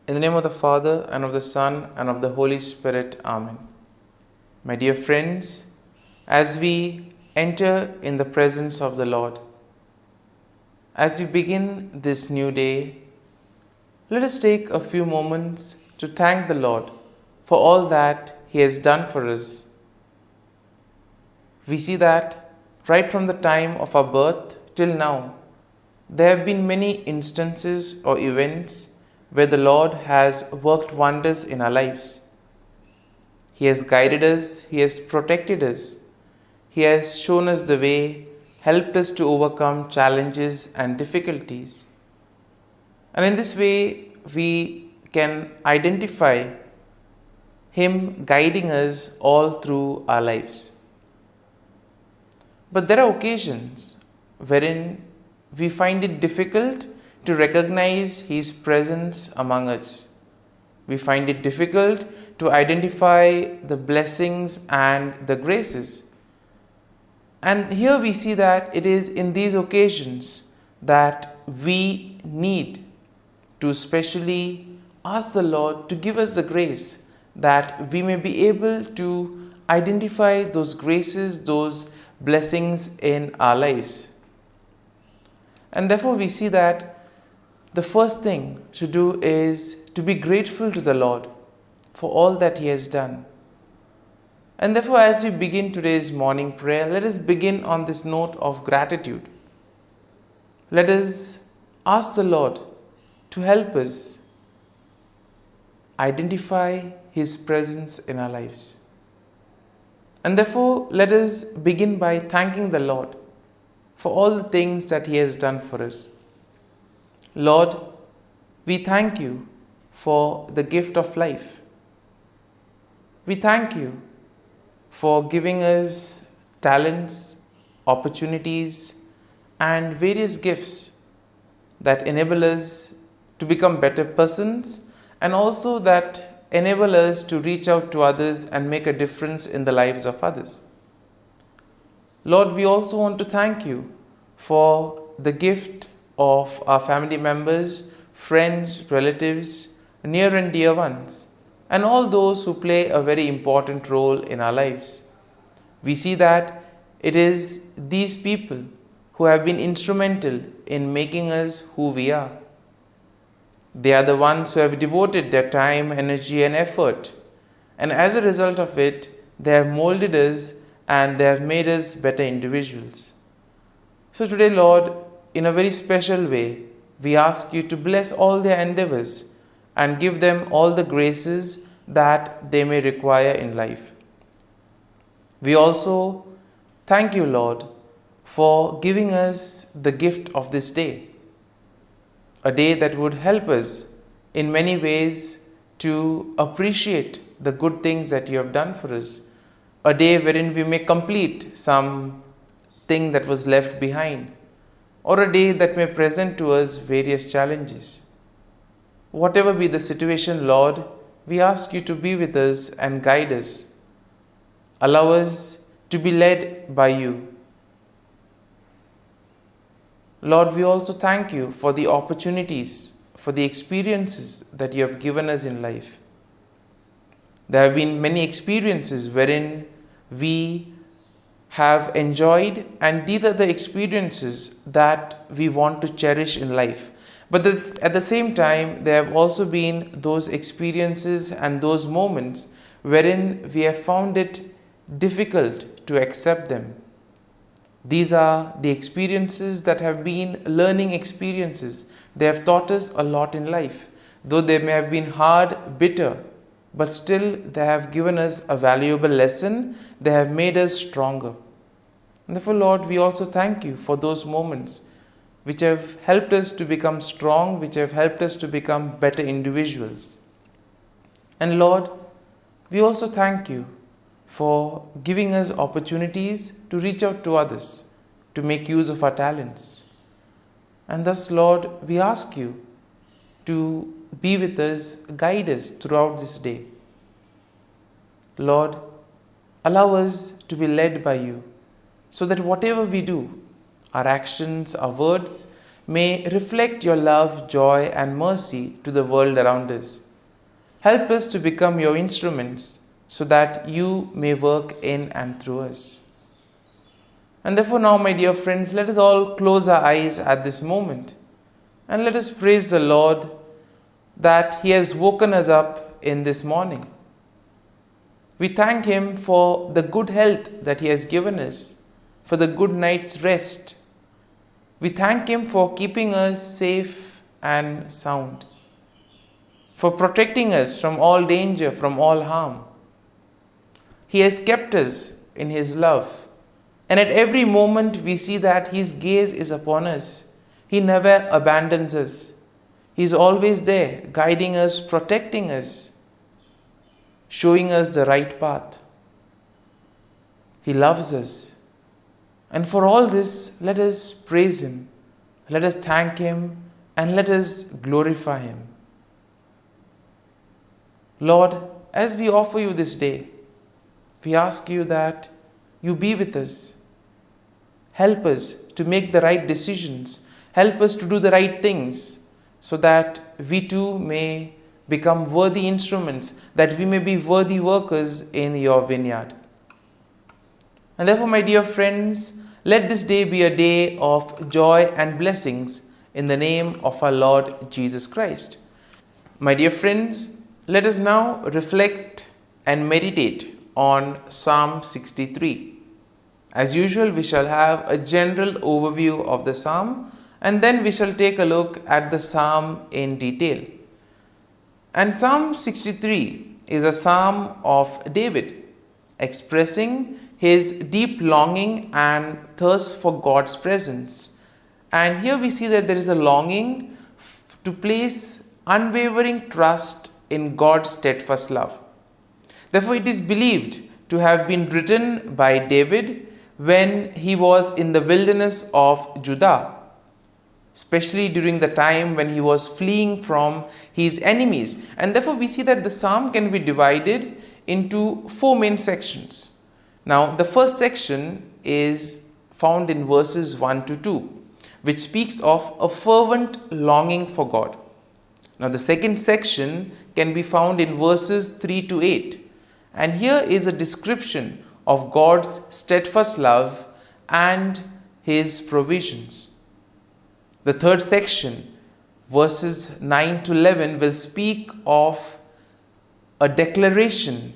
In the name of the Father, and of the Son, and of the Holy Spirit. Amen. My dear friends, as we enter in the presence of the Lord, as we begin this new day, let us take a few moments to thank the Lord for all that He has done for us. We see that right from the time of our birth till now, there have been many instances or events where the Lord has worked wonders in our lives. He has guided us, He has protected us, He has shown us the way, helped us to overcome challenges and difficulties. And in this way, we can identify Him guiding us all through our lives. But there are occasions wherein we find it difficult to recognize His presence among us. We find it difficult to identify the blessings and the graces. And here we see that it is in these occasions that we need to specially ask the Lord to give us the grace that we may be able to identify those graces, those blessings in our lives. And therefore we see that the first thing to do is to be grateful to the Lord for all that He has done. And therefore, as we begin today's morning prayer, let us begin on this note of gratitude. Let us ask the Lord to help us identify His presence in our lives. And therefore, let us begin by thanking the Lord for all the things that He has done for us. Lord, we thank You for the gift of life. We thank You for giving us talents, opportunities, and various gifts that enable us to become better persons and also that enable us to reach out to others and make a difference in the lives of others. Lord, we also want to thank You for the gift of our family members, friends, relatives, near and dear ones, and all those who play a very important role in our lives. We see that it is these people who have been instrumental in making us who we are. They are the ones who have devoted their time, energy, and effort, and as a result of it, they have molded us and they have made us better individuals. So today, Lord, in a very special way, we ask You to bless all their endeavors and give them all the graces that they may require in life. We also thank You, Lord, for giving us the gift of this day, a day that would help us in many ways to appreciate the good things that You have done for us, a day wherein we may complete some thing that was left behind, or a day that may present to us various challenges. Whatever be the situation, Lord, we ask You to be with us and guide us. Allow us to be led by You. Lord, we also thank You for the opportunities, for the experiences that You have given us in life. There have been many experiences wherein we have enjoyed, and these are the experiences that we want to cherish in life. But at the same time, there have also been those experiences and those moments wherein we have found it difficult to accept them. These are the experiences that have been learning experiences. They have taught us a lot in life. Though they may have been hard, bitter, but still they have given us a valuable lesson. They have made us stronger. And therefore, Lord, we also thank You for those moments which have helped us to become strong, which have helped us to become better individuals. And Lord, we also thank You for giving us opportunities to reach out to others, to make use of our talents. And thus, Lord, we ask You to be with us, guide us throughout this day. Lord, allow us to be led by You, so that whatever we do, our actions, our words, may reflect your love, joy, and mercy to the world around us. Help us to become your instruments so that you may work in and through us. And therefore now, my dear friends, let us all close our eyes at this moment and let us praise the Lord that He has woken us up in this morning. We thank Him for the good health that He has given us, for the good night's rest. We thank Him for keeping us safe and sound, for protecting us from all danger, from all harm. He has kept us in His love, and at every moment we see that His gaze is upon us. He never abandons us. He is always there, guiding us, protecting us, showing us the right path. He loves us. And for all this, let us praise Him, let us thank Him, and let us glorify Him. Lord, as we offer You this day, we ask You that You be with us. Help us to make the right decisions. Help us to do the right things so that we too may become worthy instruments, that we may be worthy workers in Your vineyard. And therefore, my dear friends, let this day be a day of joy and blessings in the name of our Lord Jesus Christ. My dear friends, let us now reflect and meditate on Psalm 63. As usual, we shall have a general overview of the psalm, and then we shall take a look at the psalm in detail. And Psalm 63 is a psalm of David, expressing his deep longing and thirst for God's presence. And here we see that there is a longing to place unwavering trust in God's steadfast love. Therefore, it is believed to have been written by David when he was in the wilderness of Judah, especially during the time when he was fleeing from his enemies. And therefore, we see that the psalm can be divided into four main sections. Now, the first section is found in verses 1 to 2, which speaks of a fervent longing for God. Now, the second section can be found in verses 3 to 8, and here is a description of God's steadfast love and His provisions. The third section, verses 9 to 11, will speak of a declaration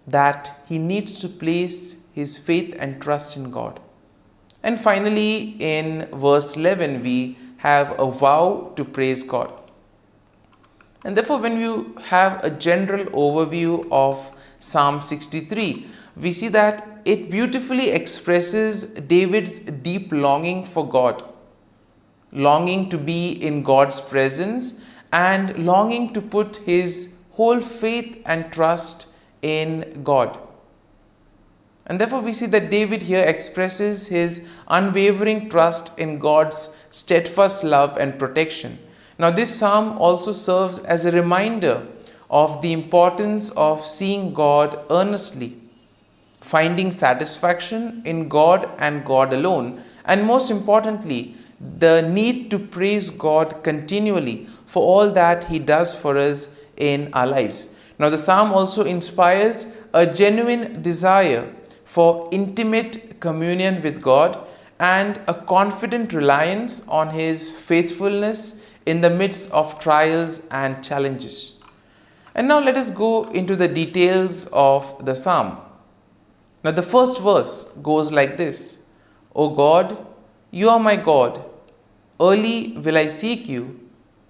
that he needs to place his faith and trust in God. And finally, in verse 11, we have a vow to praise God. And therefore, when you have a general overview of Psalm 63, we see that it beautifully expresses David's deep longing for God, longing to be in God's presence, and longing to put his whole faith and trust in God. And therefore, we see that David here expresses his unwavering trust in God's steadfast love and protection. Now, this psalm also serves as a reminder of the importance of seeing God earnestly, finding satisfaction in God and God alone, and most importantly, the need to praise God continually for all that He does for us in our lives. Now, the psalm also inspires a genuine desire for intimate communion with God and a confident reliance on His faithfulness in the midst of trials and challenges. And now let us go into the details of the psalm. Now, the first verse goes like this: O God, You are my God. Early will I seek You.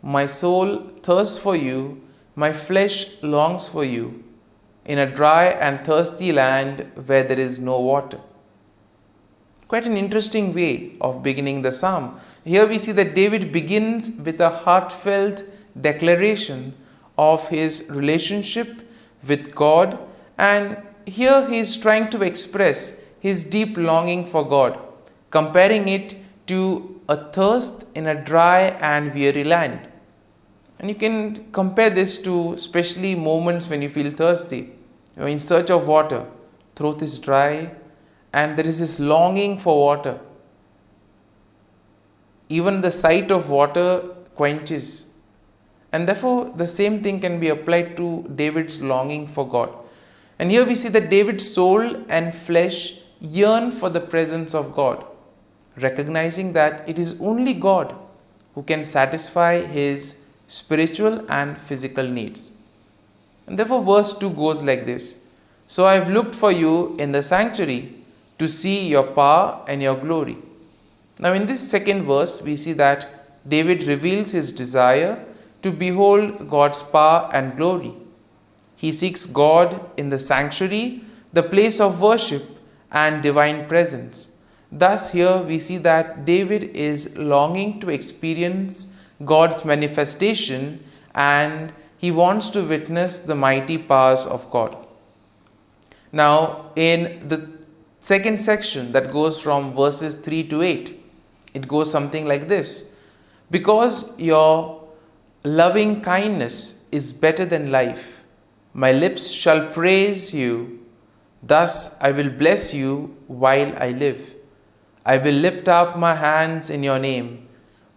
My soul thirsts for You. My flesh longs for You, in a dry and thirsty land where there is no water. Quite an interesting way of beginning the psalm. Here we see that David begins with a heartfelt declaration of his relationship with God, and here he is trying to express his deep longing for God, comparing it to a thirst in a dry and weary land. And you can compare this to especially moments when you feel thirsty. You're in search of water, throat is dry, and there is this longing for water. Even the sight of water quenches. And therefore, the same thing can be applied to David's longing for God. And here we see that David's soul and flesh yearn for the presence of God, recognizing that it is only God who can satisfy his spiritual and physical needs. And therefore, verse 2 goes like this: So I have looked for you in the sanctuary to see your power and your glory. Now, in this second verse, we see that David reveals his desire to behold God's power and glory. He seeks God in the sanctuary, the place of worship and divine presence. Thus, here we see that David is longing to experience God's manifestation, and he wants to witness the mighty powers of God. Now, in the second section that goes from verses 3 to 8, it goes something like this: Because your loving kindness is better than life, my lips shall praise you. Thus I will bless you while I live. I will lift up my hands in your name.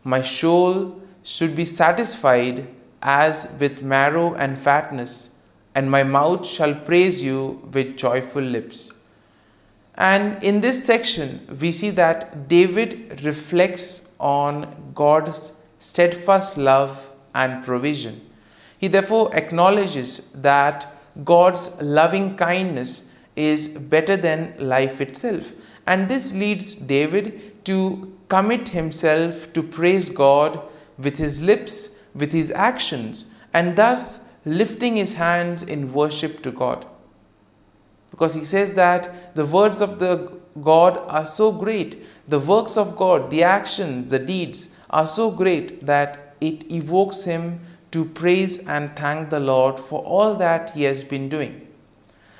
My soul should be satisfied as with marrow and fatness, and my mouth shall praise you with joyful lips. And in this section, we see that David reflects on God's steadfast love and provision. He therefore acknowledges that God's loving kindness is better than life itself. And this leads David to commit himself to praise God with his lips, with his actions, and thus lifting his hands in worship to God. Because he says that the words of the God are so great, the works of God, the actions, the deeds are so great that it evokes him to praise and thank the Lord for all that he has been doing.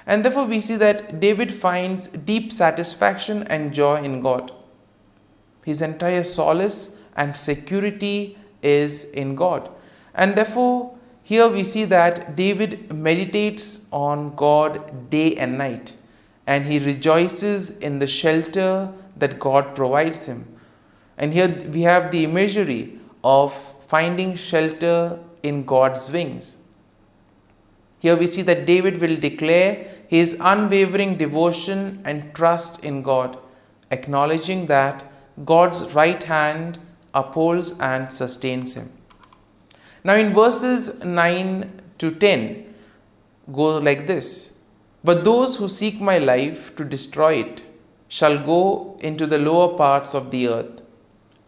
And therefore we see that David finds deep satisfaction and joy in God. His entire solace and security is in God. And therefore here we see that David meditates on God day and night, and he rejoices in the shelter that God provides him. And here we have the imagery of finding shelter in God's wings. Here we see that David will declare his unwavering devotion and trust in God, acknowledging that God's right hand upholds and sustains him. Now in verses 9 to 10 go like this: But those who seek my life to destroy it shall go into the lower parts of the earth.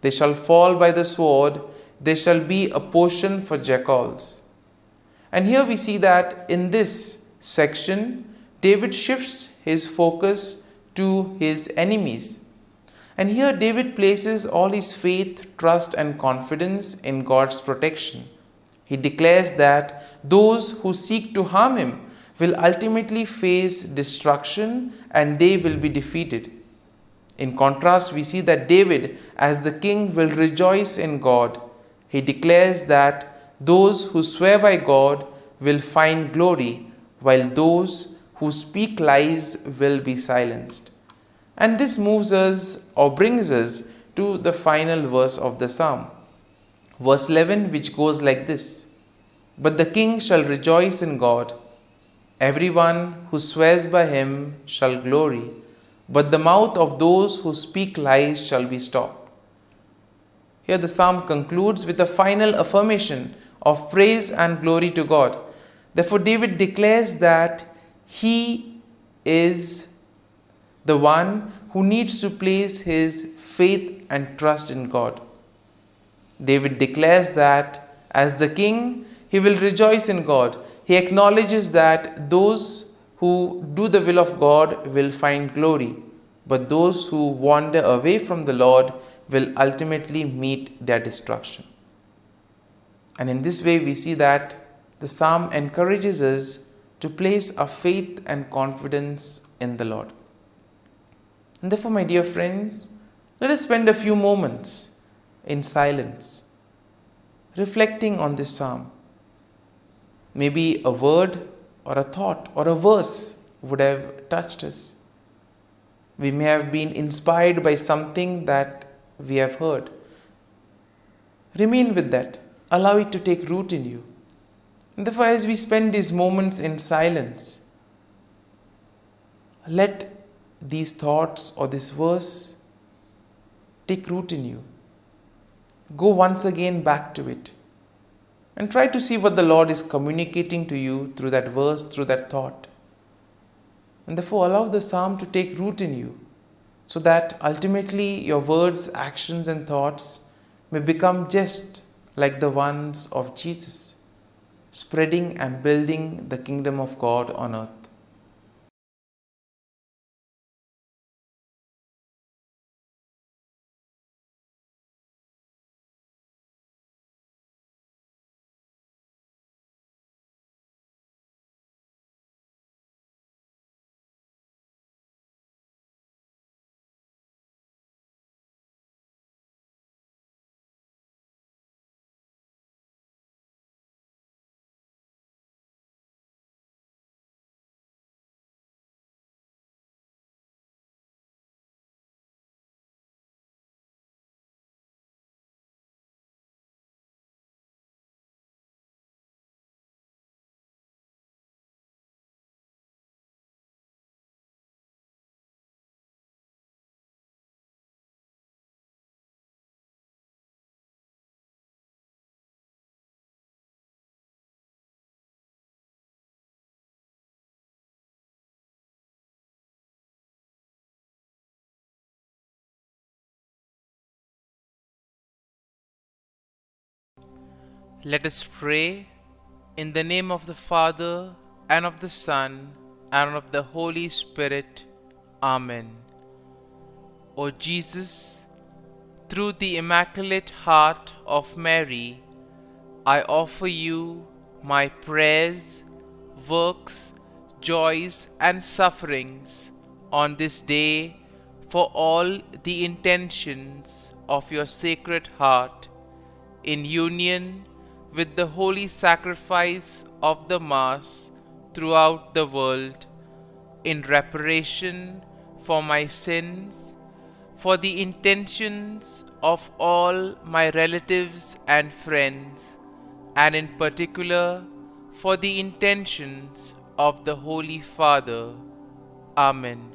They shall fall by the sword. They shall be a portion for jackals. And here we see that in this section, David shifts his focus to his enemies. And here David places all his faith, trust and confidence in God's protection. He declares that those who seek to harm him will ultimately face destruction and they will be defeated. In contrast, we see that David, as the king, will rejoice in God. He declares that those who swear by God will find glory, while those who speak lies will be silenced. And this moves us or brings us to the final verse of the psalm. Verse 11, which goes like this: But the king shall rejoice in God. Everyone who swears by him shall glory, but the mouth of those who speak lies shall be stopped. Here the psalm concludes with a final affirmation of praise and glory to God. Therefore, David declares that he is the one who needs to place his faith and trust in God. David declares that as the king, he will rejoice in God. He acknowledges that those who do the will of God will find glory, but those who wander away from the Lord will ultimately meet their destruction. And in this way, we see that the psalm encourages us to place our faith and confidence in the Lord. And therefore, my dear friends, let us spend a few moments in silence, reflecting on this psalm. Maybe a word or a thought or a verse would have touched us. We may have been inspired by something that we have heard. Remain with that. Allow it to take root in you. And therefore, as we spend these moments in silence, let these thoughts or this verse take root in you. Go once again back to it and try to see what the Lord is communicating to you through that verse, through that thought. And therefore, allow the psalm to take root in you so that ultimately your words, actions, and thoughts may become just like the ones of Jesus, spreading and building the kingdom of God on earth. Let us pray in the name of the Father, and of the Son, and of the Holy Spirit. Amen. O Jesus, through the Immaculate Heart of Mary, I offer you my prayers, works, joys, and sufferings on this day for all the intentions of your Sacred Heart, in union with the holy sacrifice of the Mass throughout the world, in reparation for my sins, for the intentions of all my relatives and friends, and in particular for the intentions of the Holy Father. Amen.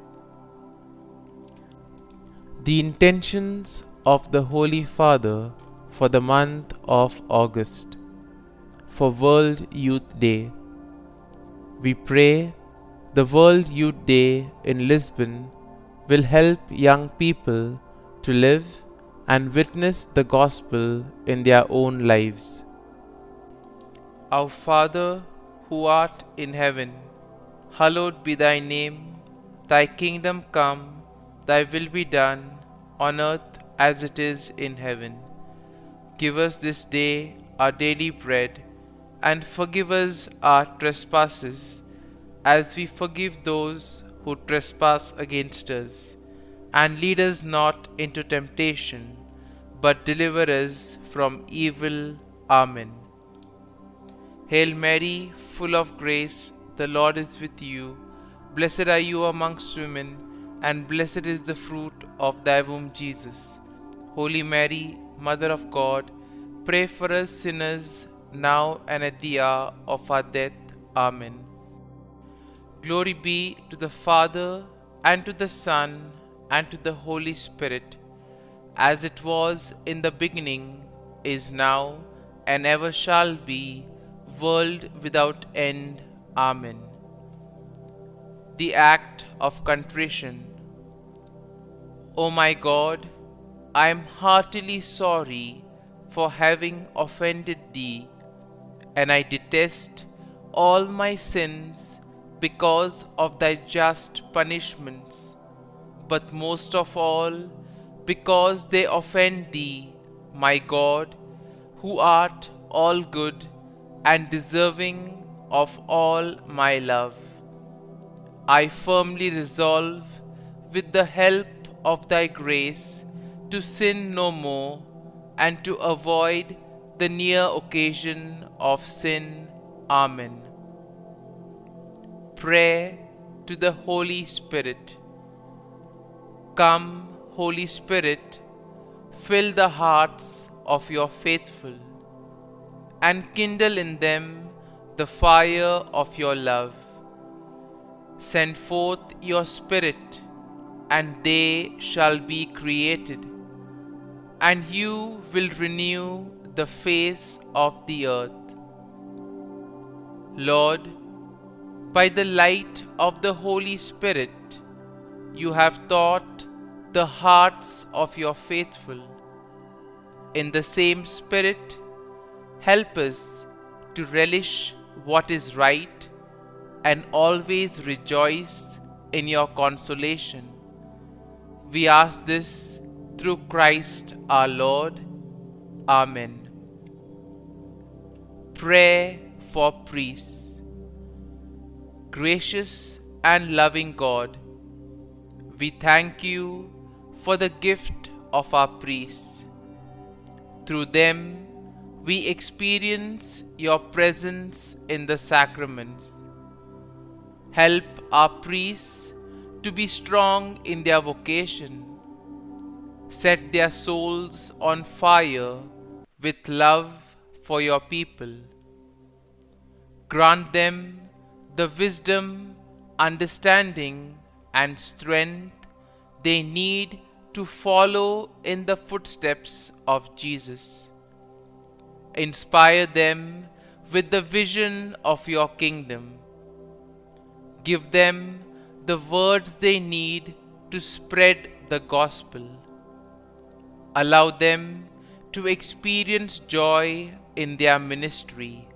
The intentions of the Holy Father for the month of August, for World Youth Day. We pray the World Youth Day in Lisbon will help young people to live and witness the gospel in their own lives. Our Father, who art in heaven, hallowed be thy name. Thy kingdom come, thy will be done, on earth as it is in heaven. Give us this day our daily bread, and forgive us our trespasses, as we forgive those who trespass against us. And lead us not into temptation, but deliver us from evil. Amen. Hail Mary, full of grace, the Lord is with you. Blessed are you amongst women, and blessed is the fruit of thy womb, Jesus. Holy Mary, Mother of God, pray for us sinners, now and at the hour of our death. Amen. Glory be to the Father, and to the Son, and to the Holy Spirit, as it was in the beginning, is now, and ever shall be, world without end. Amen. The Act of Contrition. O my God, I am heartily sorry for having offended Thee, and I detest all my sins because of Thy just punishments, but most of all because they offend Thee, my God, who art all good and deserving of all my love. I firmly resolve, with the help of Thy grace, to sin no more, and to avoid the near occasion of sin. Amen. Prayer to the Holy Spirit. Come, Holy Spirit, fill the hearts of your faithful, and kindle in them the fire of your love. Send forth your Spirit, and they shall be created, and you will renew the face of the earth. Lord, by the light of the Holy Spirit, you have taught the hearts of your faithful. In the same Spirit, help us to relish what is right and always rejoice in your consolation. We ask this through Christ our Lord. Amen. Prayer for priests. Gracious and loving God, we thank you for the gift of our priests. Through them, we experience your presence in the sacraments. Help our priests to be strong in their vocation. Set their souls on fire with love for your people. Grant them the wisdom, understanding, and strength they need to follow in the footsteps of Jesus. Inspire them with the vision of your kingdom. Give them the words they need to spread the gospel. Allow them to experience joy in their ministry.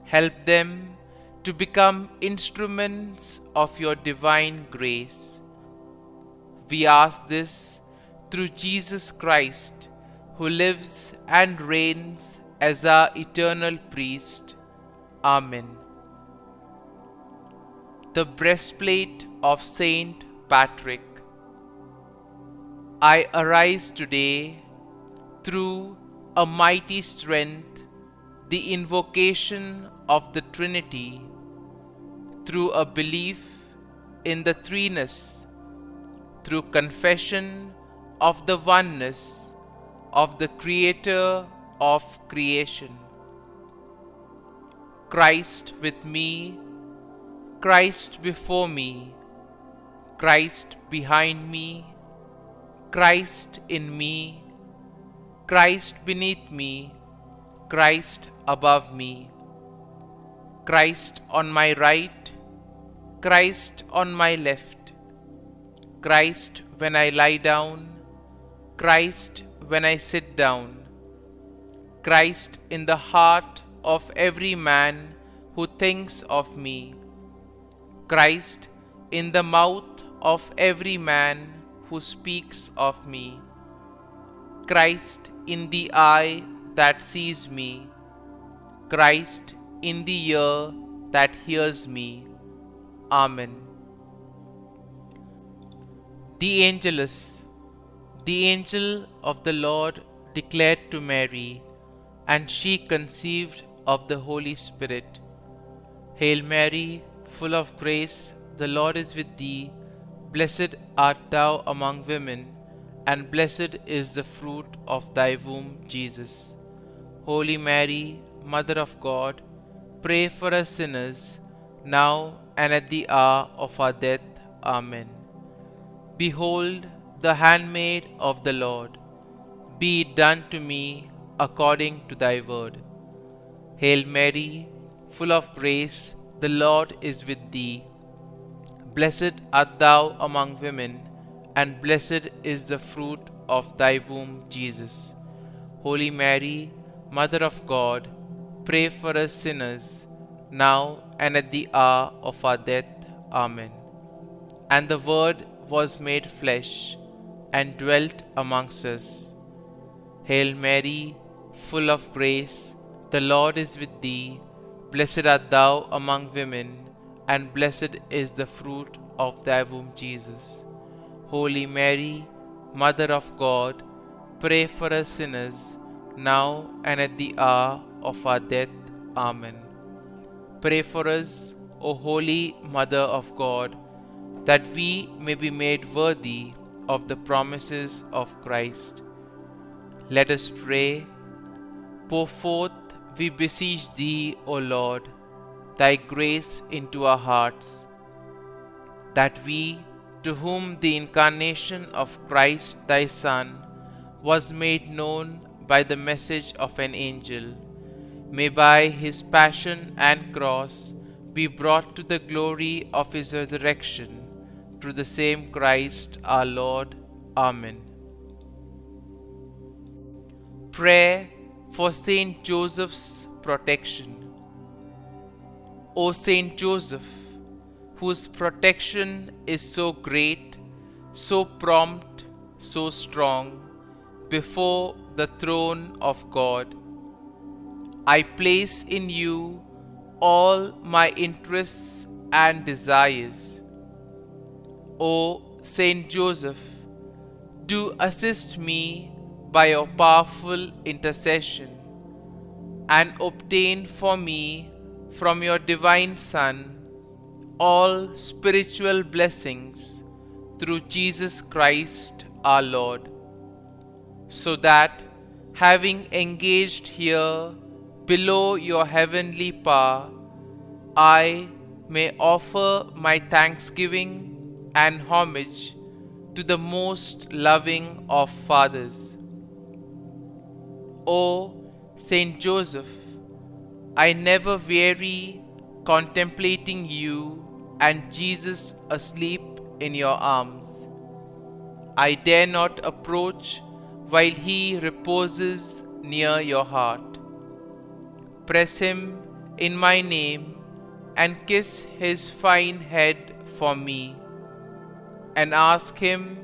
Help them to become instruments of your divine grace. We ask this through Jesus Christ, who lives and reigns as our eternal priest. Amen. The breastplate of Saint Patrick. I arise today through a mighty strength, the invocation of the Trinity, through a belief in the threeness, through confession of the oneness of the Creator of creation. Christ with me, Christ before me, Christ behind me, Christ in me, Christ beneath me, Christ above me, Christ on my right, Christ on my left, Christ when I lie down, Christ when I sit down, Christ in the heart of every man who thinks of me, Christ in the mouth of every man who speaks of me, Christ in the eye that sees me, Christ in the ear that hears me. Amen. The Angelus. The angel of the Lord declared to Mary, and she conceived of the Holy Spirit. Hail Mary, full of grace, the Lord is with thee. Blessed art thou among women, and blessed is the fruit of thy womb, Jesus. Holy Mary, Mother of God, pray for us sinners, now and at the hour of our death. Amen. Behold, the handmaid of the Lord, be it done to me according to thy word. Hail Mary, full of grace, the Lord is with thee. Blessed art thou among women, and blessed is the fruit of thy womb, Jesus. Holy Mary, Mother of God, pray for us sinners, now and at the hour of our death. Amen. And the Word was made flesh, and dwelt amongst us. Hail Mary, full of grace, the Lord is with thee. Blessed art thou among women, and blessed is the fruit of thy womb, Jesus. Holy Mary, Mother of God, pray for us sinners, now and at the hour of our death. Amen. Pray for us, O Holy Mother of God, that we may be made worthy of the promises of Christ. Let us pray. Pour forth, we beseech thee, O Lord, thy grace into our hearts, that we, to whom the incarnation of Christ thy Son was made known by the message of an angel, may by his passion and cross be brought to the glory of his resurrection, through the same Christ our Lord. Amen. Prayer for Saint Joseph's protection. O Saint Joseph, whose protection is so great, so prompt, so strong, before the throne of God, I place in you all my interests and desires. O Saint Joseph, do assist me by your powerful intercession, and obtain for me from your divine Son all spiritual blessings through Jesus Christ our Lord, so that, having engaged here below your heavenly power, I may offer my thanksgiving and homage to the most loving of fathers. O Saint Joseph, I never weary contemplating you and Jesus asleep in your arms. I dare not approach while he reposes near your heart. Press him in my name and kiss his fine head for me, and ask him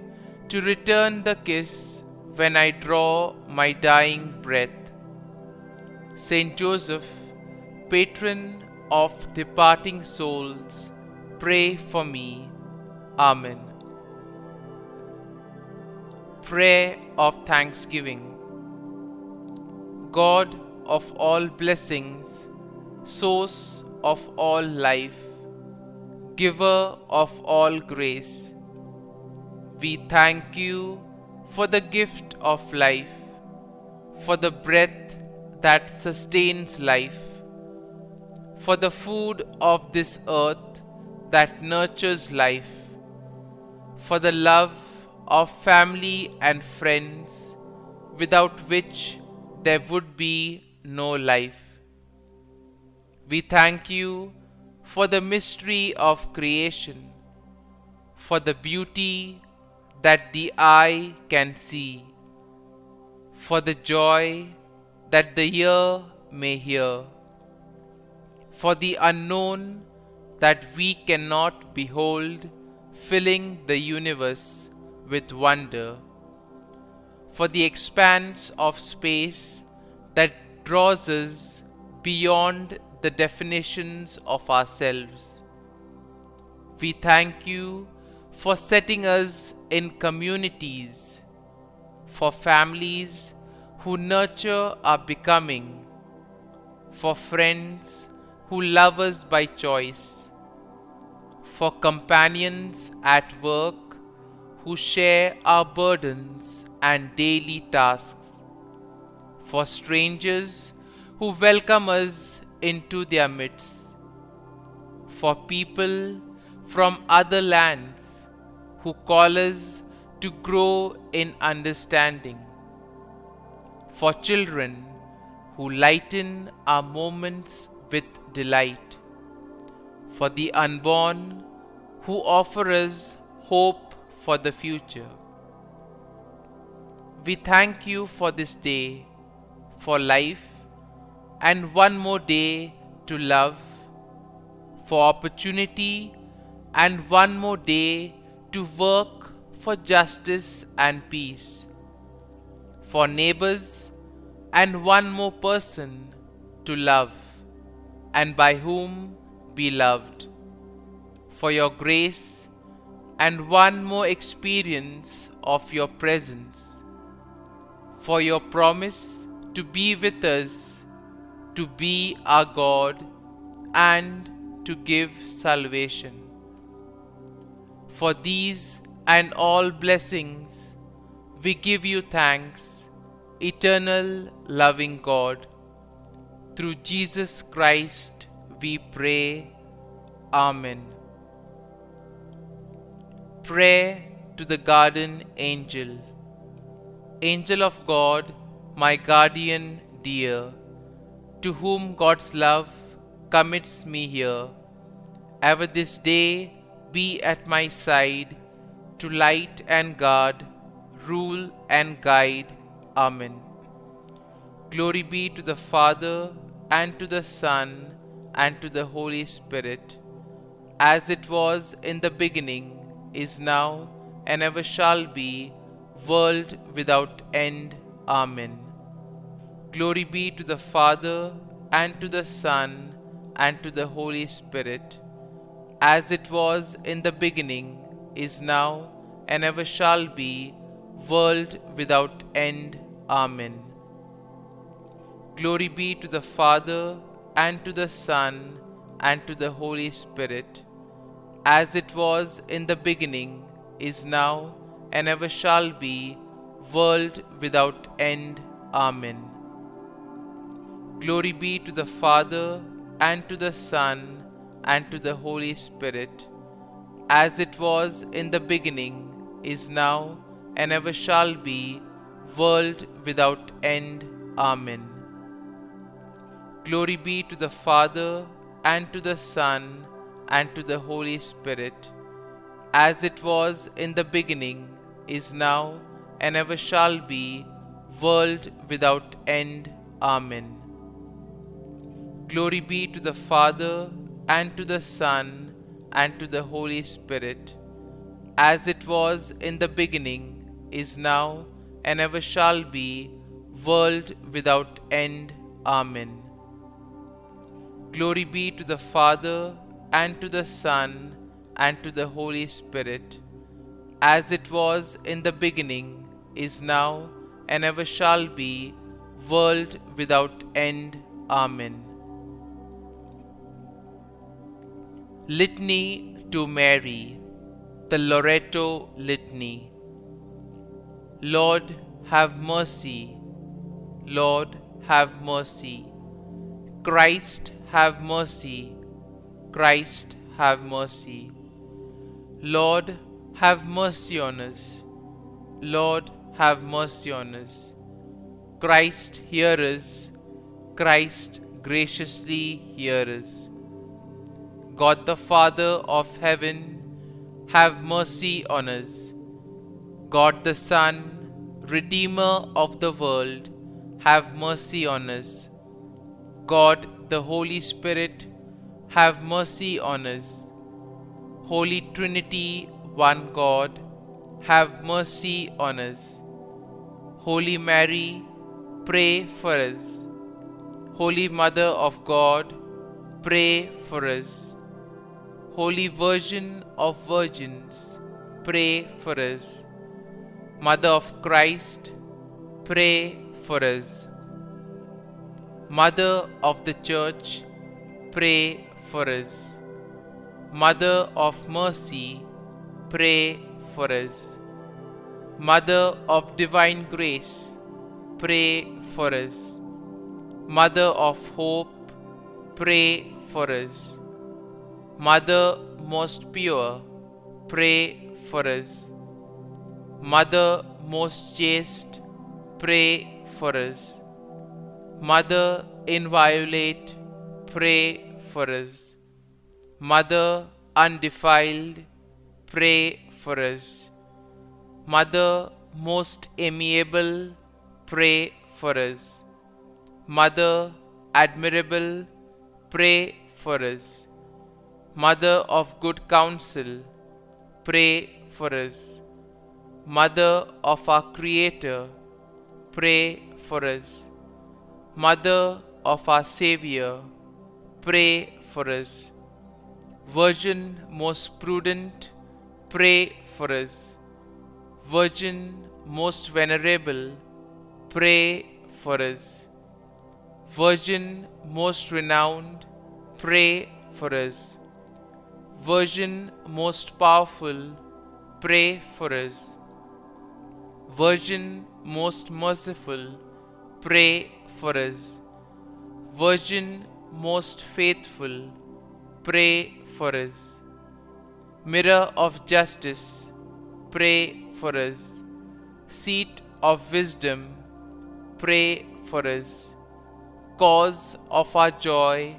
to return the kiss when I draw my dying breath. Saint Joseph, patron of departing souls, pray for me. Amen. Prayer of Thanksgiving. God of all blessings, source of all life, giver of all grace, we thank you for the gift of life, for the breath that sustains life, for the food of this earth that nurtures life, for the love of family and friends, without which there would be no life. We thank you for the mystery of creation, for the beauty that the eye can see, for the joy that the ear may hear, for the unknown that we cannot behold, filling the universe with wonder, for the expanse of space that draws us beyond the definitions of ourselves. We thank you for setting us in communities, for families who nurture our becoming, for friends who love us by choice, for companions at work who share our burdens and daily tasks, for strangers who welcome us into their midst, for people from other lands who call us to grow in understanding, for children who lighten our moments with delight, for the unborn who offer us hope for the future. We thank you for this day, for life, and one more day to love, for opportunity, and one more day to work for justice and peace, for neighbors, and one more person to love, and by whom be loved, for your grace, and one more experience of your presence, for your promise to be with us, to be our God, and to give salvation. For these and all blessings, we give you thanks Eternal, loving God, through Jesus Christ we pray. Amen. Prayer to the Guardian Angel. Angel of God, my guardian dear, to whom God's love commits me here, ever this day be at my side, to light and guard, rule and guide. Amen. Glory be to the Father, and to the Son, and to the Holy Spirit, as it was in the beginning, is now, and ever shall be, world without end. Amen. Glory be to the Father, and to the Son, and to the Holy Spirit, as it was in the beginning, is now, and ever shall be, world without end. Amen. Glory be to the Father, and to the Son, and to the Holy Spirit, as it was in the beginning, is now, and ever shall be, world without end. Amen. Glory be to the Father, and to the Son, and to the Holy Spirit, as it was in the beginning, is now, and ever shall be, world without end. Amen. Glory be to the Father, and to the Son, and to the Holy Spirit, as it was in the beginning, is now, and ever shall be, world without end. Amen. Glory be to the Father, and to the Son, and to the Holy Spirit, as it was in the beginning, is now, and ever shall be, world without end. Amen. Glory be to the Father, and to the Son, and to the Holy Spirit, as it was in the beginning, is now, and ever shall be, world without end. Amen. Litany to Mary, the LORETO Litany. Lord, have mercy. Lord, have mercy. Christ, have mercy. Christ, have mercy. Lord, have mercy on us. Lord, have mercy on us. Christ, hear us. Christ, graciously hear us. God the Father of heaven, have mercy on us. God the Son, Redeemer of the world, have mercy on us. God the Holy Spirit, have mercy on us. Holy Trinity, one God, have mercy on us. Holy Mary, pray for us. Holy Mother of God, pray for us. Holy Virgin of Virgins, pray for us. Mother of Christ, pray for us. Mother of the Church, pray for us. Mother of Mercy, pray for us. Mother of Divine Grace, pray for us. Mother of Hope, pray for us. Mother most pure, pray for us. Mother most chaste, pray for us. Mother inviolate, pray for us. Mother undefiled, pray for us. Mother most amiable, pray for us. Mother admirable, pray for us. Mother of good counsel, pray for us. Mother of our Creator, pray for us. Mother of our Savior, pray for us. Virgin most prudent, pray for us. Virgin most venerable, pray for us. Virgin most renowned, pray for us. Virgin most powerful, pray for us. Virgin most merciful, pray for us. Virgin most faithful, pray for us. Mirror of justice, pray for us. Seat of wisdom, pray for us. Cause of our joy,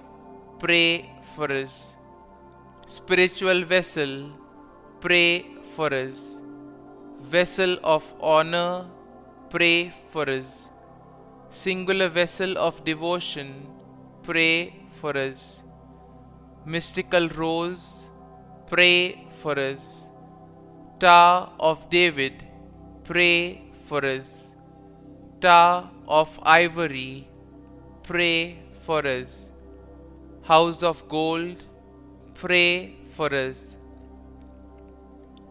pray for us. Spiritual vessel, pray for us. Vessel of honor, pray for us. Singular vessel of devotion, pray for us. Mystical rose, pray for us. Tower of David, pray for us. Tower of ivory, pray for us. House of gold, pray for us.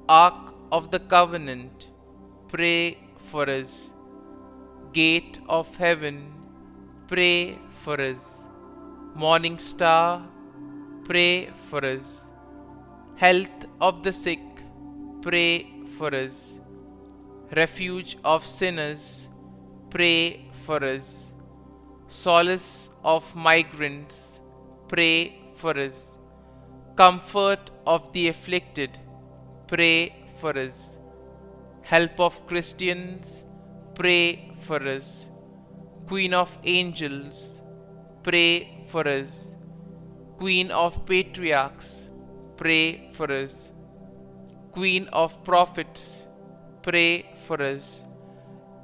Ark of the covenant, pray for us. Gate of heaven, pray for us. Morning star, pray for us. Health of the sick, pray for us. Refuge of sinners, pray for us. Solace of migrants, pray for us. Comfort of the afflicted, pray for us. Help of Christians, pray for us. Queen of angels, pray for us. Queen of patriarchs, pray for us. Queen of prophets, pray for us.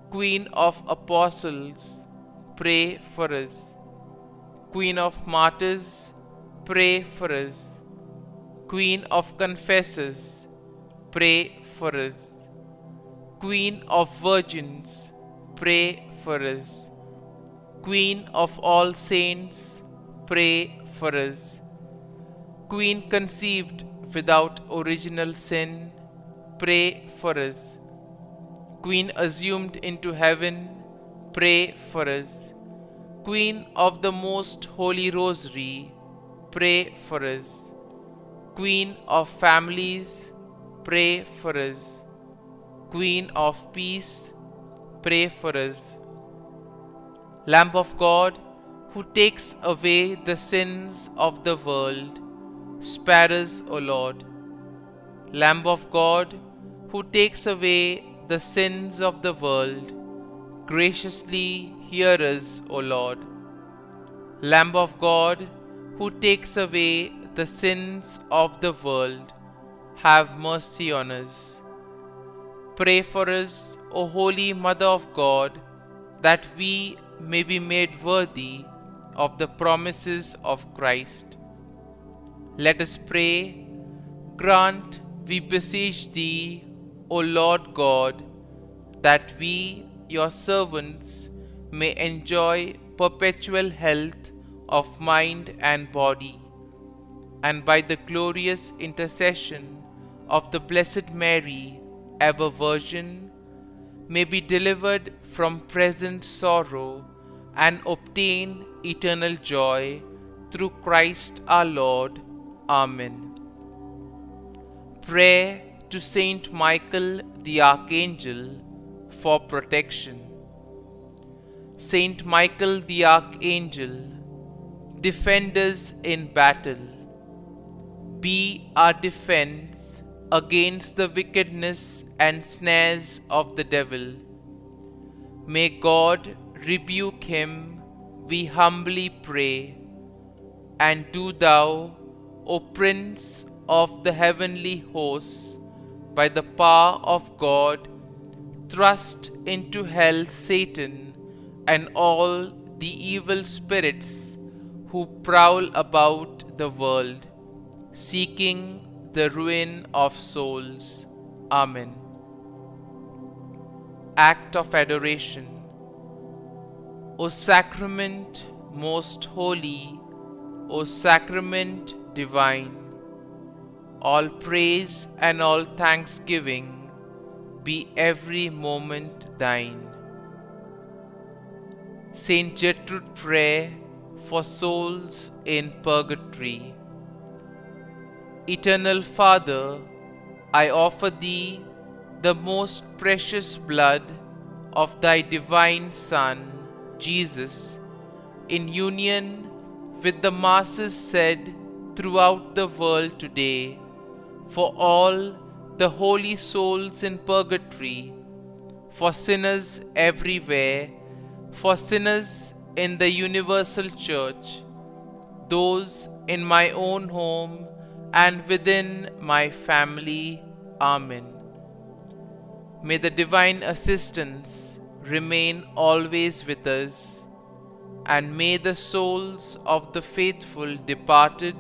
Queen of apostles, pray for us. Queen of martyrs, pray for us. Queen of confessors, pray for us. Queen of virgins, pray for us. Queen of all saints, pray for us. Queen conceived without original sin, pray for us. Queen assumed into heaven, pray for us. Queen of the most holy rosary, pray for us. Queen of families, pray for us. Queen of peace, pray for us. Lamb of God, who takes away the sins of the world, spare us, O Lord. Lamb of God, who takes away the sins of the world, graciously hear us, O Lord. Lamb of God, who takes away the sins of the world, have mercy on us. Pray for us, O Holy Mother of God, that we may be made worthy of the promises of Christ. Let us pray. Grant, we beseech Thee, O Lord God, that we, Your servants, may enjoy perpetual health of mind and body, and by the glorious intercession of the Blessed Mary, ever Virgin, may be delivered from present sorrow and obtain eternal joy through Christ our Lord. Amen. Prayer to Saint Michael the Archangel for protection. Saint Michael the Archangel, defend us in battle. Be our defense against the wickedness and snares of the devil. May God rebuke him, we humbly pray. And do Thou, O Prince of the heavenly hosts, by the power of God, thrust into hell Satan and all the evil spirits who prowl about the world, seeking the ruin of souls. Amen. Act of Adoration. O Sacrament most holy, O Sacrament divine, all praise and all thanksgiving be every moment Thine. Saint Gertrude prayer for souls in purgatory. Eternal Father, I offer Thee the most precious blood of thy divine Son, Jesus, in union with the masses said throughout the world today, for all the holy souls in purgatory, for sinners everywhere, for sinners in the universal church, those in my own home and within my family. Amen. May the divine assistance remain always with us, and may the souls of the faithful departed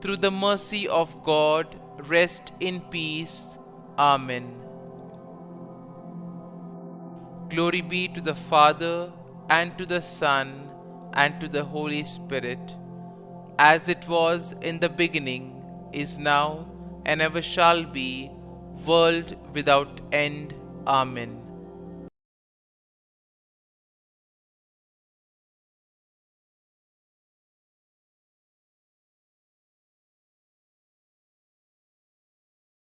through the mercy of God rest in peace. Amen. Glory be to the Father, and to the Son, and to the Holy Spirit, as it was in the beginning, is now, and ever shall be, world without end. Amen.